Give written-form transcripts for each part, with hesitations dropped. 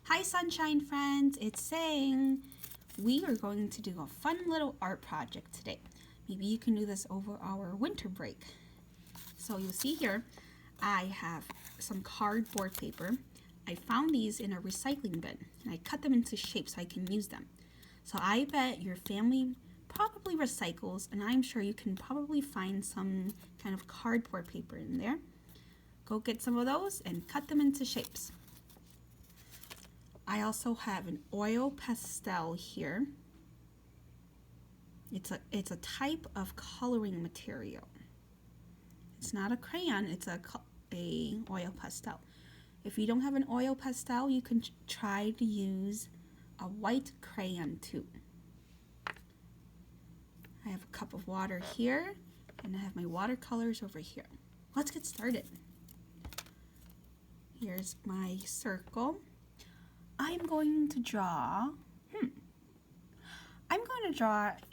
Hi sunshine friends, it's Sang. We are going to do a fun little art project today. Maybe you can do this over our winter break. So you'll see here, I have some cardboard paper. I found these in a recycling bin and I cut them into shapes so I can use them. So I bet your family probably recycles, and I'm sure you can probably find some kind of cardboard paper in there. Go get some of those and cut them into shapes. I also have an oil pastel here. It's a type of coloring material. It's not a crayon, it's a oil pastel. If you don't have an oil pastel, you can try to use a white crayon too. I have a cup of water here, and I have my watercolors over here. Let's get started. Here's my circle. I'm going to draw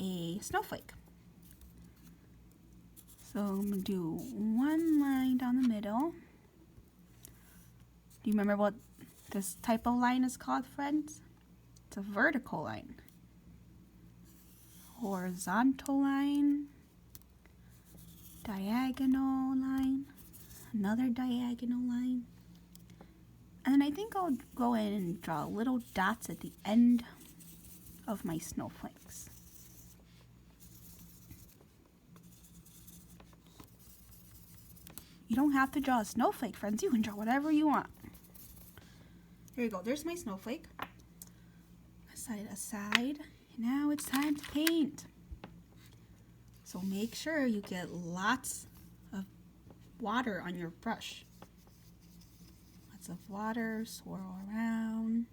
a snowflake. So I'm going to do one line down the middle. Do you remember what this type of line is called, friends? It's a vertical line. Horizontal line. Diagonal line. Another diagonal line. And then I think I'll go in and draw little dots at the end of my snowflakes. You don't have to draw a snowflake, friends. You can draw whatever you want. Here you go. There's my snowflake. Set it aside. Now it's time to paint. So make sure you get lots of water on your brush. Lots of water, swirl around.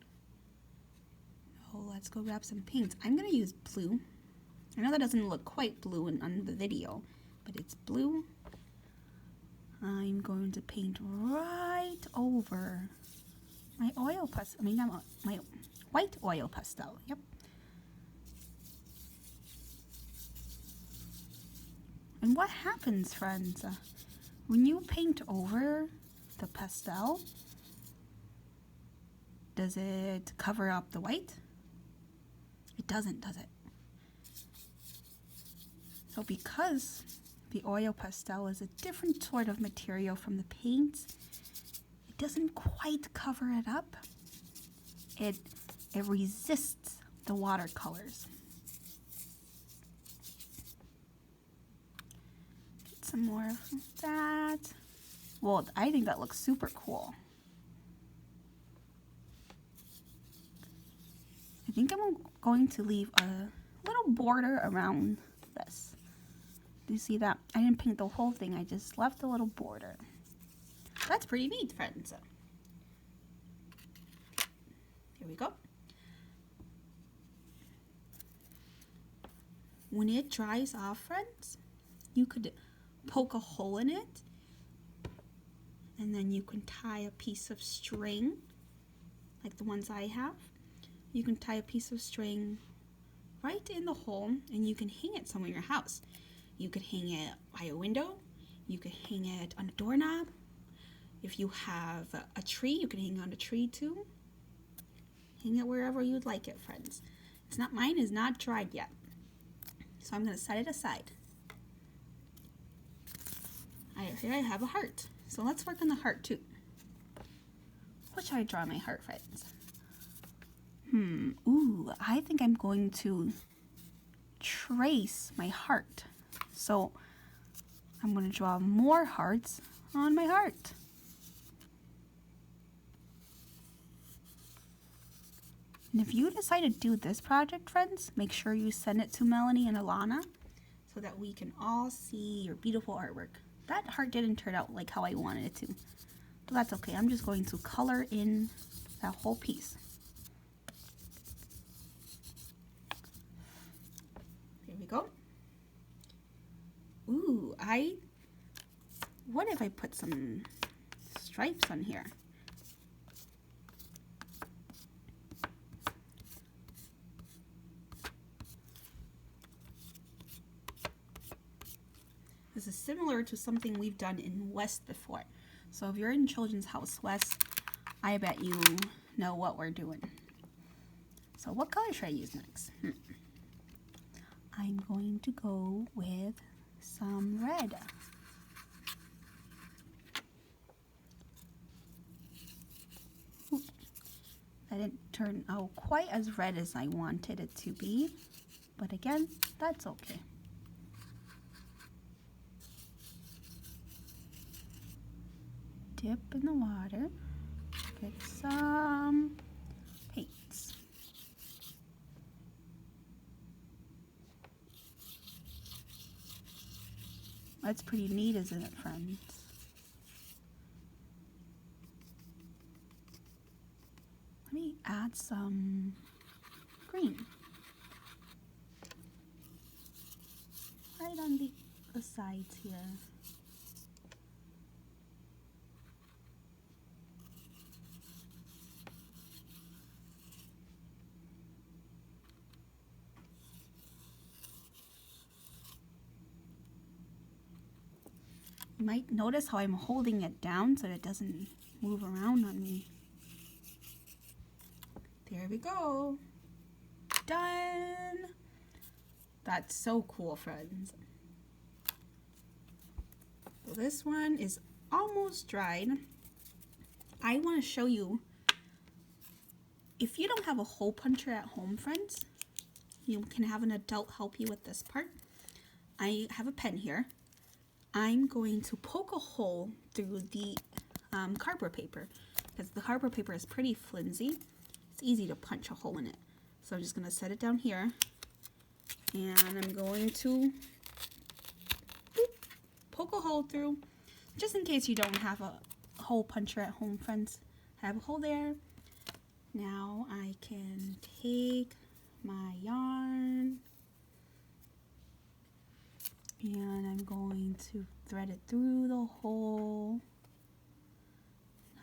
Oh, let's go grab some paints. I'm going to use blue. I know that doesn't look quite blue on the video, but it's blue. I'm going to paint right over my oil pastel. I mean, my white oil pastel. Yep. And what happens, friends, when you paint over the pastel? Does it cover up the white? It doesn't, does it? So because the oil pastel is a different sort of material from the paints, it doesn't quite cover it up. It resists the watercolors. Get some more of that. Well, I think that looks super cool. I think I'm going to leave a little border around this. Do you see that? I didn't paint the whole thing, I just left a little border. That's pretty neat, friends. Here we go. When it dries off, friends, you could poke a hole in it, and then you can tie a piece of string, like the ones I have. You can tie a piece of string right in the hole, and you can hang it somewhere in your house. You could hang it by a window. You could hang it on a doorknob. If you have a tree, you can hang it on a tree too. Hang it wherever you'd like it, friends. Mine is not dried yet. So I'm going to set it aside. Here I have a heart. So let's work on the heart too. What should I draw my heart, friends? Ooh, I think I'm going to trace my heart. So I'm going to draw more hearts on my heart. And if you decide to do this project, friends, make sure you send it to Melanie and Alana so that we can all see your beautiful artwork. That heart didn't turn out like how I wanted it to, but that's okay. I'm just going to color in that whole piece. Here we go. Ooh, what if I put some stripes on here? This is similar to something we've done in West before. So if you're in Children's House West, I bet you know what we're doing. So what color should I use next? I'm going to go with some red. Ooh, that didn't turn out quite as red as I wanted it to be, but again, that's okay. Dip in the water, get some paints. That's pretty neat, isn't it, friends? Let me add some green. Right on the sides here. You might notice how I'm holding it down so that it doesn't move around on me. There we go. Done. That's so cool, friends. So this one is almost dried. I want to show you, if you don't have a hole puncher at home, friends, you can have an adult help you with this part. I have a pen here. I'm going to poke a hole through the cardboard paper because the cardboard paper is pretty flimsy. It's easy to punch a hole in it. So I'm just going to set it down here, and I'm going to poke a hole through, just in case you don't have a hole puncher at home, friends. I have a hole there. Now I can take my yarn and I'm going to thread it through the hole,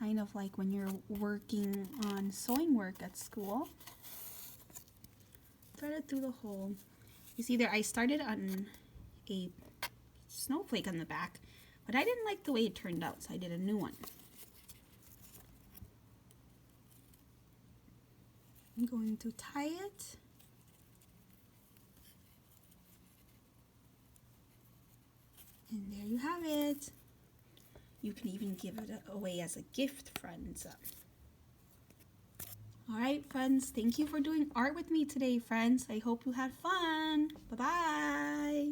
kind of like when you're working on sewing work at school. Thread it through the hole. You see there, I started on a snowflake on the back, but I didn't like the way it turned out, so I did a new one. I'm going to tie it. And there you have it. You can even give it away as a gift, friends. All right, friends, thank you for doing art with me today, friends. I hope you had fun. Bye-bye.